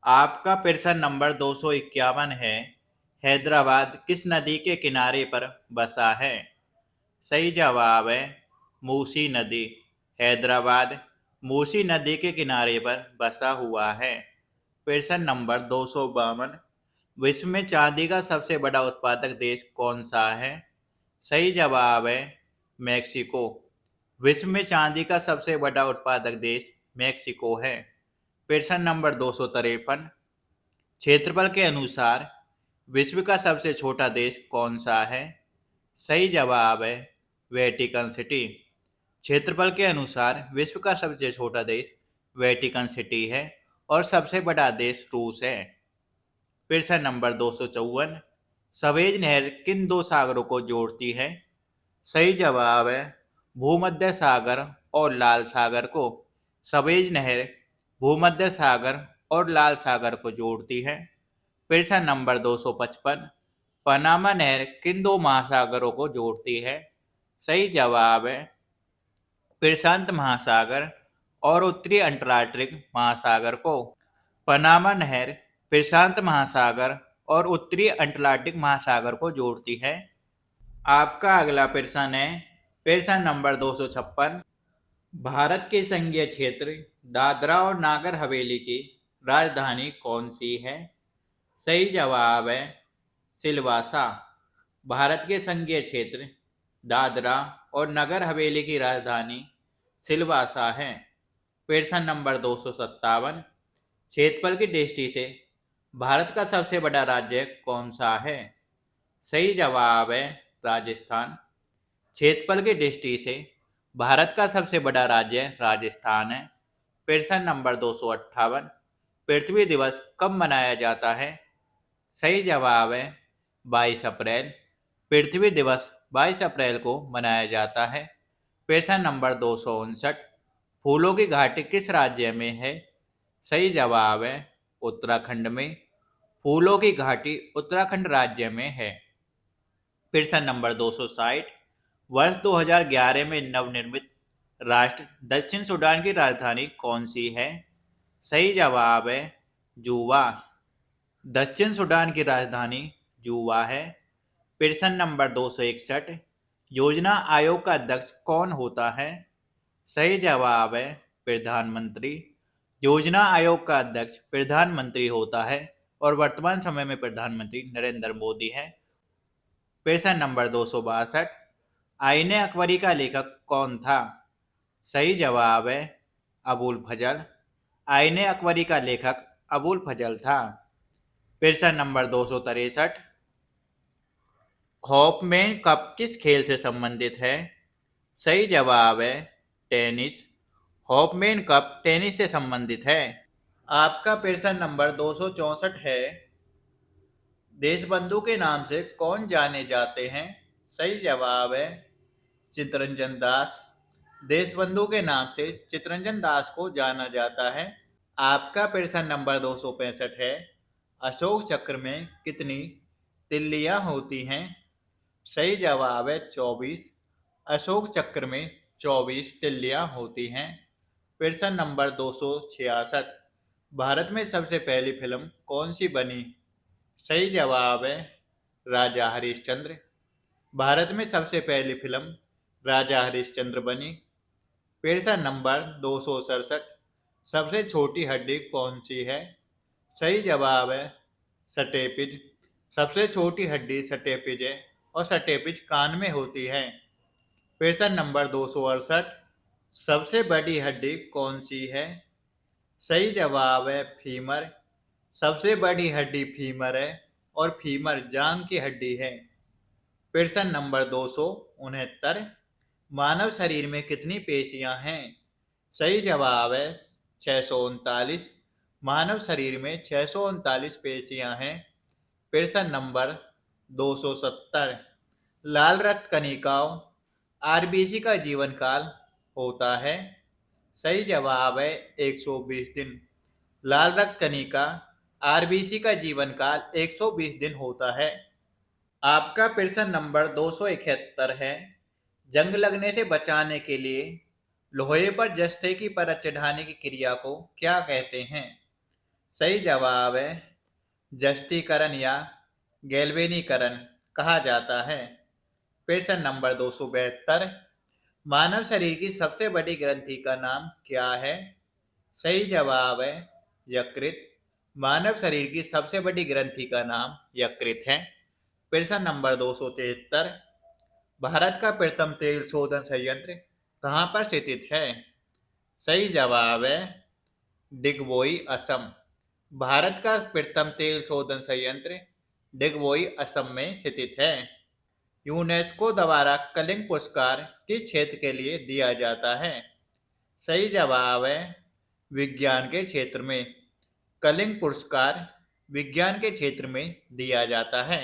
आपका प्रश्न नंबर 251 है। हैदराबाद किस नदी के किनारे पर बसा है? सही जवाब है मूसी नदी। हैदराबाद मूसी नदी के किनारे पर बसा हुआ है। प्रश्न नंबर 252, विश्व में चांदी का सबसे बड़ा उत्पादक देश कौन सा है? सही जवाब है मैक्सिको। विश्व में चांदी का सबसे बड़ा उत्पादक देश मैक्सिको है। प्रश्न नंबर 253, क्षेत्रफल के अनुसार विश्व का सबसे छोटा देश कौन सा है? सही जवाब है वेटिकन सिटी। क्षेत्रफल के अनुसार विश्व का सबसे छोटा देश वेटिकन सिटी है और सबसे बड़ा देश रूस है। प्रश्न नंबर 254, सवेज नहर किन दो सागरों को जोड़ती है? सही जवाब है भूमध्य सागर और लाल सागर को। सवेज नहर भूमध्य सागर और लाल सागर को जोड़ती है। प्रश्न नंबर 255, पनामा नहर किन दो महासागरों को जोड़ती है? सही जवाब है प्रशांत महासागर और उत्तरी अटलांटिक महासागर को। पनामा नहर प्रशांत महासागर और उत्तरी अटलांटिक महासागर को जोड़ती है। आपका अगला प्रश्न है प्रश्न नंबर 256, भारत के संघीय क्षेत्र दादरा और नागर हवेली की राजधानी कौन सी है? सही जवाब है सिलवासा। भारत के संघीय क्षेत्र दादरा और नगर हवेली की राजधानी सिलवासा है। प्रश्न नंबर 257, क्षेत्रफल की दृष्टि से भारत का सबसे बड़ा राज्य कौन सा है? सही जवाब है राजस्थान। क्षेत्रफल की दृष्टि से भारत का सबसे बड़ा राज्य राजस्थान है। प्रश्न नंबर 258, पृथ्वी दिवस कब मनाया जाता है? सही जवाब है 22 अप्रैल। पृथ्वी दिवस 22 अप्रैल को मनाया जाता है। प्रश्न नंबर 259, फूलों की घाटी किस राज्य में है? सही जवाब है उत्तराखंड में। फूलों की घाटी उत्तराखंड राज्य में है। प्रश्न नंबर 260, वर्ष 2011 में नवनिर्मित राष्ट्र दक्षिण सूडान की राजधानी कौन सी है? सही जवाब है जूबा। दक्षिण सूडान की राजधानी जूबा है। प्रश्न नंबर 261, योजना आयोग का अध्यक्ष कौन होता है? सही जवाब है प्रधानमंत्री। योजना आयोग का अध्यक्ष प्रधानमंत्री होता है और वर्तमान समय में प्रधानमंत्री नरेंद्र मोदी है। प्रश्न नंबर 262, आईने अकबरी का लेखक कौन था? सही जवाब है अबुल फजल। आईने अकबरी का लेखक अबुल फजल था। प्रश्न नंबर 263, हॉपमैन कप किस खेल से संबंधित है? सही जवाब है टेनिस। हॉपमैन कप टेनिस से संबंधित है। आपका प्रश्न नंबर 264 है, देशबंधु के नाम से कौन जाने जाते हैं? सही जवाब है चित्तरंजन दास। देशबंधु के नाम से चित्तरंजन दास को जाना जाता है। आपका प्रश्न नंबर 265 है, अशोक चक्र में कितनी तिल्लियां होती हैं? सही जवाब है 24। अशोक चक्र में 24 तिल्लियां होती हैं। प्रश्न नंबर 266, भारत में सबसे पहली फिल्म कौन सी बनी? सही जवाब है राजा हरिश्चंद्र। भारत में सबसे पहली फिल्म राजा हरिश्चंद्र बनी। प्रश्न नंबर 267, सबसे छोटी हड्डी कौन सी है? सही जवाब है सटेपिज। सबसे छोटी हड्डी सटेपिज है और सटेपिज कान में होती है। प्रश्न नंबर 268, सबसे बड़ी हड्डी कौन सी है? सही जवाब है फीमर। सबसे बड़ी हड्डी फीमर है और फीमर जांग की हड्डी है। प्रश्न नंबर 269, मानव शरीर में कितनी पेशियां हैं? सही जवाब है 639। मानव शरीर में 639 पेशियां हैं। प्रश्न नंबर 270, लाल रक्त कणिकाओं आरबीसी का जीवन काल होता है? सही जवाब है 120 दिन। लाल रक्त कणिका आरबीसी का जीवन काल 120 दिन होता है। आपका प्रश्न नंबर 271 है, जंग लगने से बचाने के लिए लोहे पर जस्ते की परत चढ़ाने की क्रिया को क्या कहते हैं? सही जवाब है जस्तीकरण या गैल्वेनीकरण कहा जाता है। प्रश्न नंबर 272, मानव शरीर की सबसे बड़ी ग्रंथि का नाम क्या है? सही जवाब है यकृत। मानव शरीर की सबसे बड़ी ग्रंथि का नाम यकृत है। प्रश्न नंबर 273, भारत का प्रथम तेल शोधन संयंत्र कहाँ पर स्थित है? सही जवाब है डिगबोई, असम। भारत का प्रथम तेल शोधन संयंत्र डिगबोई, असम में स्थित है। यूनेस्को द्वारा कलिंग पुरस्कार किस क्षेत्र के लिए दिया जाता है? सही जवाब है विज्ञान के क्षेत्र में। कलिंग पुरस्कार विज्ञान के क्षेत्र में दिया जाता है।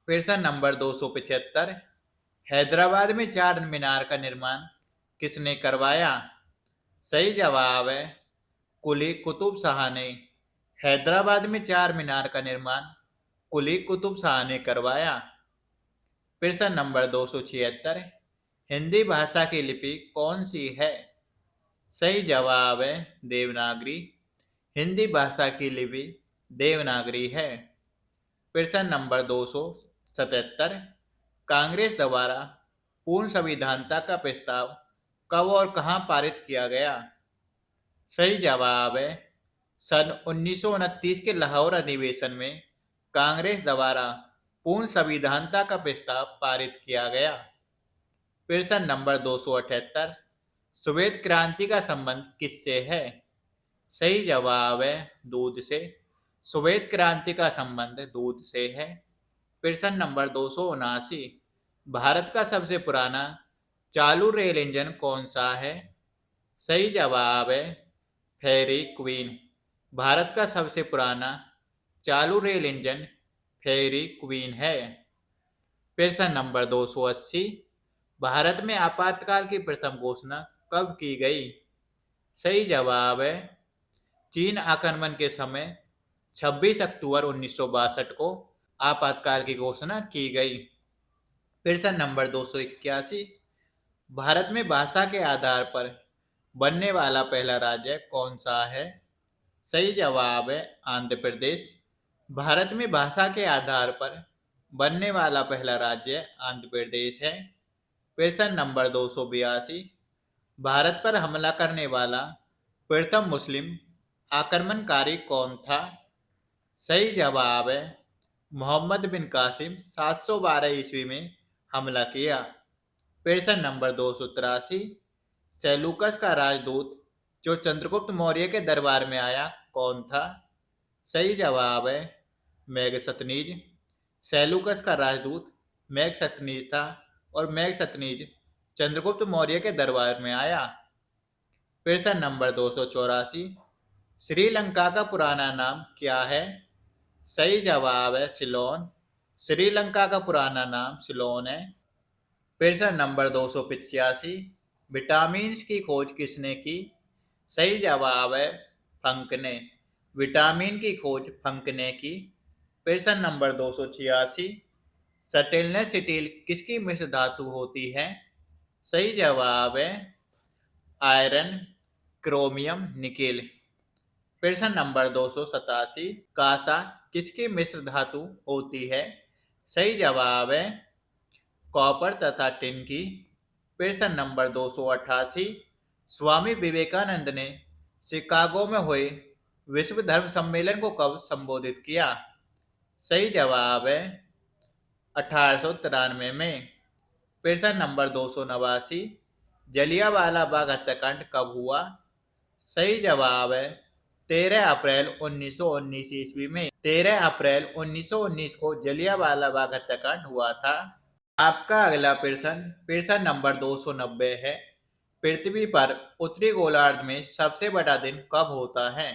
प्रश्न नंबर 275, हैदराबाद में चार मीनार का निर्माण किसने करवाया? सही जवाब है कुली कुतुब शाह ने। हैदराबाद में चार मीनार का निर्माण कुली कुतुब शाह ने करवाया। प्रश्न नंबर 276, हिंदी भाषा की लिपि कौन सी है? सही जवाब है देवनागरी। हिंदी भाषा की लिपि देवनागरी है। प्रश्न नंबर 277, कांग्रेस द्वारा पूर्ण संविधानता का प्रस्ताव कब और कहां पारित किया गया? सही जवाब है सन 1929 के लाहौर अधिवेशन में कांग्रेस द्वारा पूर्ण संविधानता का प्रस्ताव पारित किया गया। प्रश्न नंबर 278, श्वेत क्रांति का संबंध किससे है? सही जवाब है दूध से। श्वेत क्रांति का संबंध दूध से है। प्रश्न नंबर 279, भारत का सबसे पुराना चालू रेल इंजन कौन सा है? सही जवाब है फेरी क्वीन। भारत का सबसे पुराना चालू रेल इंजन फेरी क्वीन है। प्रश्न नंबर 280, भारत में आपातकाल की प्रथम घोषणा कब की गई? सही जवाब है चीन आक्रमण के समय 26 अक्टूबर 1962 को आपातकाल की घोषणा की गई। प्रश्न नंबर 281, भारत में भाषा के आधार पर बनने वाला पहला राज्य कौन सा है? सही जवाब है आंध्र प्रदेश। भारत में भाषा के आधार पर बनने वाला पहला राज्य आंध्र प्रदेश है। प्रश्न नंबर 282, भारत पर हमला करने वाला प्रथम मुस्लिम आक्रमणकारी कौन था? सही जवाब है मोहम्मद बिन कासिम। 712 ईस्वी में हमला किया। प्रश्न नंबर 283, सेलूकस का राजदूत जो चंद्रगुप्त मौर्य के दरबार में आया कौन था? सही जवाब है मेगसतनीज। सेलूकस का राजदूत मेगसतनीज था और मेगसतनीज चंद्रगुप्त मौर्य के दरबार में आया। प्रश्न नंबर 284, श्रीलंका का पुराना नाम क्या है? सही जवाब है सिलोन। श्रीलंका का पुराना नाम सिलोन है। प्रश्न नंबर 285, विटामिन की खोज किसने की? सही जवाब है फंक ने। विटामिन की खोज फंक ने की। प्रश्न नंबर 286, स्टेनलेस स्टील किसकी मिश्र धातु होती है? सही जवाब है आयरन, क्रोमियम, निकेल। प्रश्न नंबर 287, कांसा किसकी मिश्र धातु होती है? सही जवाब है कॉपर तथा टिन की। प्रश्न नंबर 288, स्वामी विवेकानंद ने शिकागो में हुए विश्व धर्म सम्मेलन को कब संबोधित किया? सही जवाब है 1893 में। प्रश्न नंबर 289, जलियांवाला बाग हत्याकांड कब हुआ? सही जवाब है 13 अप्रैल 1919 ईस्वी में। 13 अप्रैल 1919 को जलियांवाला बाग हत्याकांड हुआ था। आपका अगला प्रश्न नंबर 290 है, पृथ्वी पर उत्तरी गोलार्ध में सबसे बड़ा दिन कब होता है?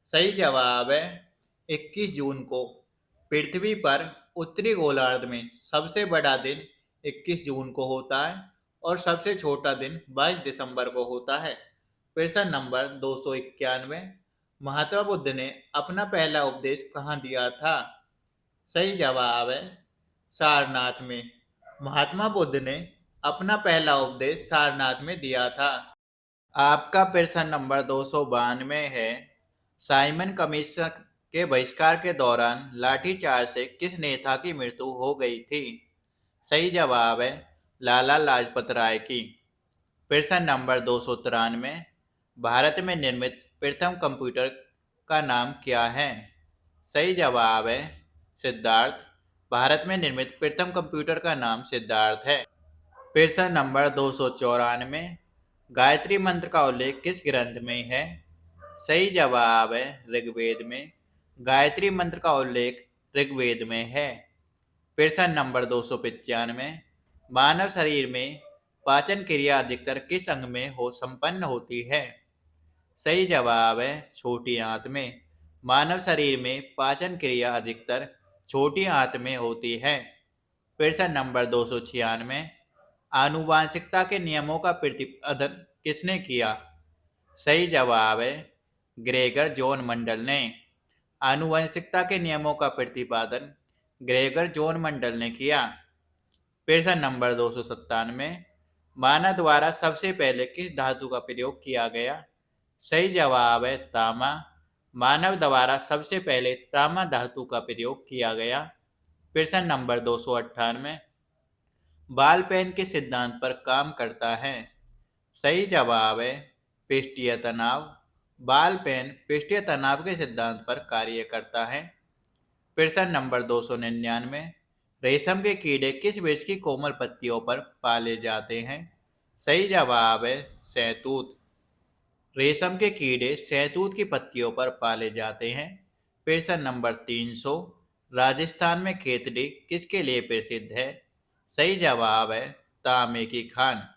सही जवाब है 21 जून को। पृथ्वी पर उत्तरी गोलार्ध में सबसे बड़ा दिन 21 जून को होता है और सबसे छोटा दिन 22 दिसंबर को होता है। प्रश्न नंबर 291, महात्मा बुद्ध ने अपना पहला उपदेश कहाँ दिया था? सही जवाब है सारनाथ में। महात्मा बुद्ध ने अपना पहला उपदेश सारनाथ में दिया था। आपका प्रश्न नंबर 292 है, साइमन कमीशन के बहिष्कार के दौरान लाठीचार्ज से किस नेता की मृत्यु हो गई थी? सही जवाब है लाला लाजपत राय की। प्रश्न नंबर 293। भारत में निर्मित प्रथम कंप्यूटर का नाम क्या है? सही जवाब है सिद्धार्थ। भारत में निर्मित प्रथम कंप्यूटर का नाम सिद्धार्थ है। प्रश्न नंबर 294। गायत्री मंत्र का उल्लेख किस ग्रंथ में है? सही जवाब है ऋग्वेद में। गायत्री मंत्र का उल्लेख ऋग्वेद में है। प्रश्न नंबर 295। मानव शरीर में पाचन क्रिया अधिकतर किस अंग में संपन्न होती है? सही जवाब है छोटी आंत में। मानव शरीर में पाचन क्रिया अधिकतर छोटी आंत में होती है। प्रश्न नंबर 296। आनुवांशिकता के नियमों का प्रतिपादन किसने किया? सही जवाब है ग्रेगर जॉन मंडल ने। आनुवंशिकता के नियमों का प्रतिपादन ग्रेगर जॉन मंडल ने किया। प्रश्न नंबर 297। मानव द्वारा सबसे पहले किस धातु का प्रयोग किया गया? सही जवाब है तांबा। मानव द्वारा सबसे पहले तांबा धातु का प्रयोग किया गया। प्रश्न नंबर 298। बाल पेन किस सिद्धांत पर काम करता है? सही जवाब है पृष्ठीय तनाव। बाल पेन पृष्ठीय तनाव के सिद्धांत पर कार्य करता है। प्रश्न नंबर 299। रेशम के कीड़े किस वृक्ष की कोमल पत्तियों पर पाले जाते हैं? सही जवाब है शहतूत। रेशम के कीड़े शहतूत की पत्तियों पर पाले जाते हैं। प्रश्न नंबर 300। राजस्थान में खेतड़ी किसके लिए प्रसिद्ध है? सही जवाब है तांबे की खान।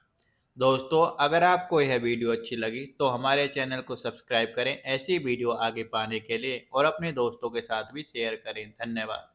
दोस्तों, अगर आपको यह वीडियो अच्छी लगी तो हमारे चैनल को सब्सक्राइब करें ऐसी वीडियो आगे पाने के लिए और अपने दोस्तों के साथ भी शेयर करें। धन्यवाद।